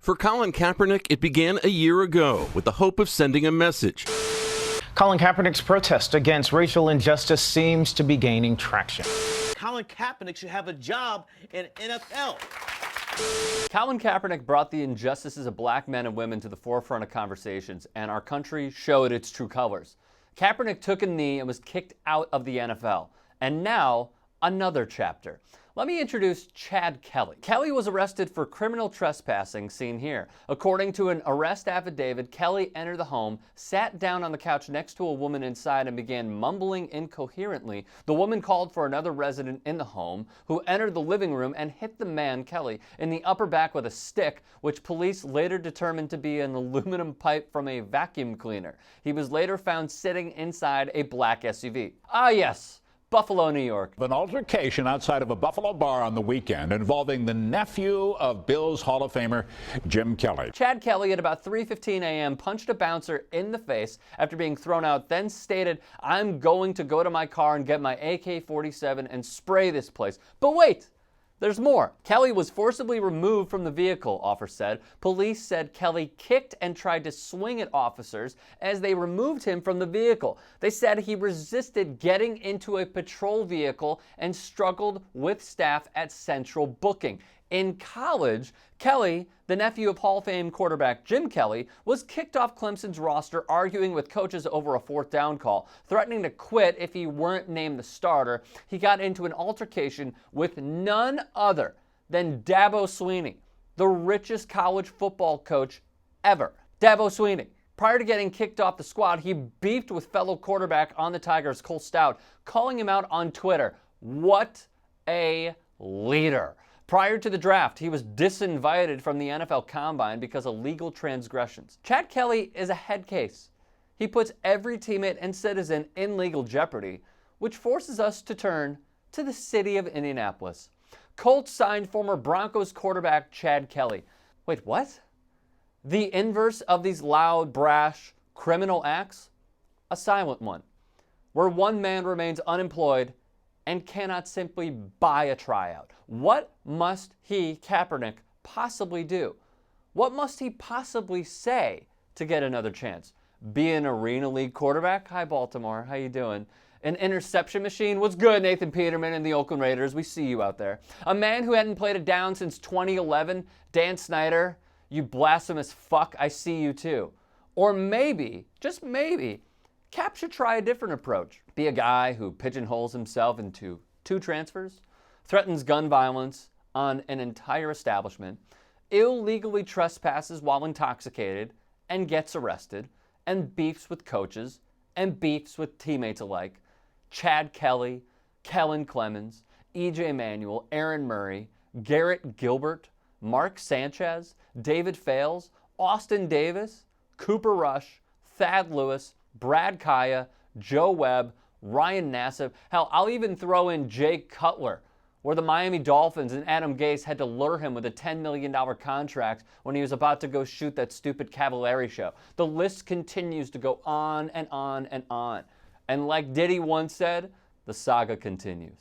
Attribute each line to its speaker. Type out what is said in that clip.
Speaker 1: For Colin Kaepernick, it began a year ago with the hope of sending a message.
Speaker 2: Colin Kaepernick's protest against racial injustice seems to be gaining traction.
Speaker 3: Colin Kaepernick should have a job in NFL.
Speaker 4: Colin Kaepernick brought the injustices of black men and women to the forefront of conversations, and our country showed its true colors. Kaepernick took a knee and was kicked out of the NFL. And now, another chapter. Let me introduce Chad Kelly. Kelly was arrested for criminal trespassing, seen here. According to an arrest affidavit, Kelly entered the home, sat down on the couch next to a woman inside, and began mumbling incoherently. The woman called for another resident in the home, who entered the living room and hit the man, Kelly, in the upper back with a stick, which police later determined to be an aluminum pipe from a vacuum cleaner. He was later found sitting inside a black SUV. Ah, yes. Buffalo, New York.
Speaker 5: An altercation outside of a Buffalo bar on the weekend involving the nephew of Bills Hall of Famer Jim Kelly.
Speaker 4: Chad Kelly at about 3:15 a.m. punched a bouncer in the face after being thrown out, then stated, "I'm going to go to my car and get my AK-47 and spray this place." But wait! There's more. Kelly was forcibly removed from the vehicle, officers said. Police said Kelly kicked and tried to swing at officers as they removed him from the vehicle. They said he resisted getting into a patrol vehicle and struggled with staff at Central Booking. In college, Kelly, the nephew of Hall of Fame quarterback Jim Kelly, was kicked off Clemson's roster, arguing with coaches over a fourth down call, threatening to quit if he weren't named the starter. He got into an altercation with none other than Dabo Swinney, the richest college football coach ever. Dabo Swinney. Prior to getting kicked off the squad, he beefed with fellow quarterback on the Tigers, Cole Stout, calling him out on Twitter. What a leader. Prior to the draft, he was disinvited from the NFL Combine because of legal transgressions. Chad Kelly is a head case. He puts every teammate and citizen in legal jeopardy, which forces us to turn to the city of Indianapolis. Colts signed former Broncos quarterback Chad Kelly. Wait, what? The inverse of these loud, brash, criminal acts? A silent one, where one man remains unemployed and cannot simply buy a tryout. What must he, Kaepernick, possibly do? What must he possibly say to get another chance? Be an Arena League quarterback? Hi, Baltimore. How you doing? An interception machine? What's good, Nathan Peterman and the Oakland Raiders? We see you out there. A man who hadn't played a down since 2011? Dan Snyder, you blasphemous fuck, I see you too. Or maybe, just maybe, Cap should try a different approach. Be a guy who pigeonholes himself into 2 transfers, threatens gun violence on an entire establishment, illegally trespasses while intoxicated and gets arrested, and beefs with coaches and beefs with teammates alike. Chad Kelly, Kellen Clemens, E.J. Manuel, Aaron Murray, Garrett Gilbert, Mark Sanchez, David Fales, Austin Davis, Cooper Rush, Thad Lewis, Brad Kaya, Joe Webb, Ryan Nassib. Hell, I'll even throw in Jay Cutler, where the Miami Dolphins and Adam Gase had to lure him with a $10 million contract when he was about to go shoot that stupid Cavallari show. The list continues to go on and on and on. And like Diddy once said, the saga continues.